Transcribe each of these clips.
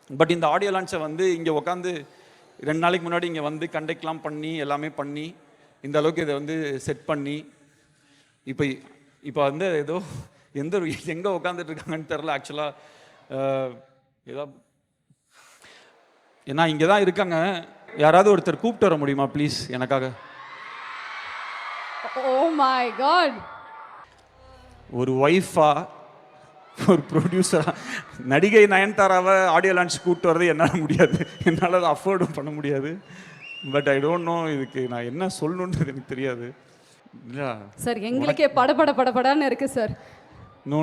But இந்த audio லான்ச்சை வந்து இங்கே உட்காந்து 2 நாளைக்கு முன்னாடி இங்கே வந்து கண்டக்ட்லாம் பண்ணி எல்லாமே பண்ணி இந்த அளவுக்கு இதை வந்து செட் பண்ணி இப்போ வந்து ஏதோ எங்கே உட்காந்துட்டு இருக்காங்கன்னு தெரில ஆக்சுவலாக. ஏதோ ஏன்னா இங்கே தான் இருக்காங்க, யாராவது ஒருத்தர் கூப்பிட்டு வர முடியுமா ப்ளீஸ் எனக்காக? Oh my god. ஒரு ஒய்ஃபா, ஒரு ப்ரொடியூசரா நடிகை நயன்தாராவை ஆடியோ லான்ச் கூப்பிட்டு வரது என்னால் முடியாது, என்னால் அதை அஃபோர்டும் பண்ண முடியாது. பட் ஐ டோன்ட் நோ இதுக்கு நான் என்ன சொல்லணுன்றது எனக்கு தெரியாது. இல்லை சார், எங்களுக்கே படபடன்னு இருக்கு சார். நோ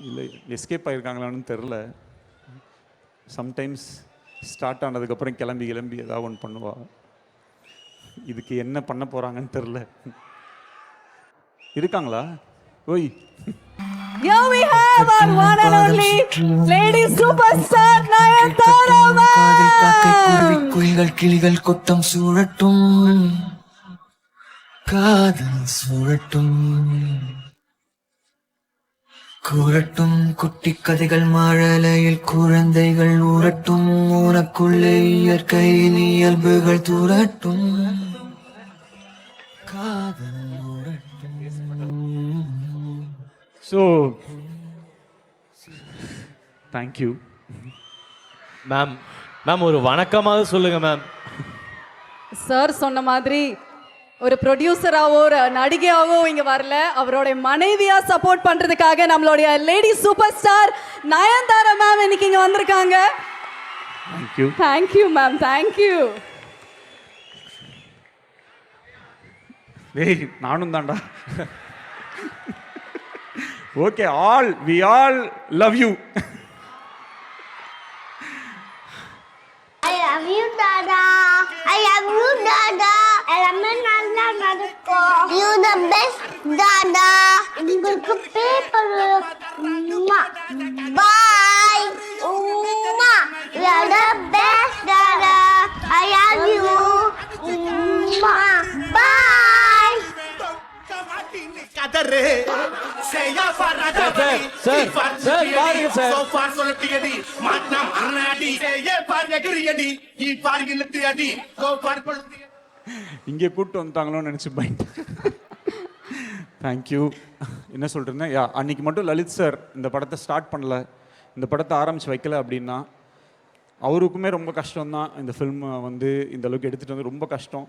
இல்லை, எஸ்கேப் ஆகிருக்காங்களான்னு தெரில. சம்டைம்ஸ் ஸ்டார்ட் ஆனதுக்கப்புறம் கிளம்பி ஏதாவது ஒன்று பண்ணுவா. இதுக்கு என்ன பண்ண போகிறாங்கன்னு தெரில. இருக்காங்களா? ஓய், Here we have our one and only lady superstar Nayanthara ma'am. குயில்கள் கிளிகள் கொட்டம் சூழட்டும், காதல் சூழட்டும், கூறட்டும் குட்டி கதைகள் மழலையில் குழந்தைகள் ஊரட்டும், உனக்குள்ளே இயற்கையின் இயல்புகள் தூரட்டும், காதல் ஊரட்டும். So thank you ma'am. ஒரு வணக்கமாக சொல்லுங்க மேம். சார் சொன்ன மாதிரி ஒரு ப்ரொடியூசராவோ ஒரு நடிகையாவோ இங்க வரல, அவரோட மனைவியா சப்போர்ட் பண்றதுக்காக நம்மளுடைய lady super star Nayanthara ma'am இன்னைக்கு இங்க வந்திருக்காங்க. Thank you thank you ma'am, thank you. டேய் நானும் தான்டா. Okay, we all love you. I love you, Dada. I love you, Dada. எல்லாமே நல்லா நடக்கும். You the best, Dada. உங்களுக்கு paper. Bye. You are the best, Dada. I love you. Bye. இங்கே கூப்பிட்டு வந்துட்டாங்களோன்னு நினச்சி பயந்து. தேங்க்யூ. என்ன சொல்கிறேன்னா, அன்னைக்கு மட்டும் லலித் சார் இந்த படத்தை ஸ்டார்ட் பண்ணல, இந்த படத்தை ஆரம்பித்து வைக்கல அப்படின்னா அவருக்குமே ரொம்ப கஷ்டம்தான். இந்த ஃபில்மை வந்து இந்த அளவுக்கு எடுத்துகிட்டு வந்து ரொம்ப கஷ்டம்.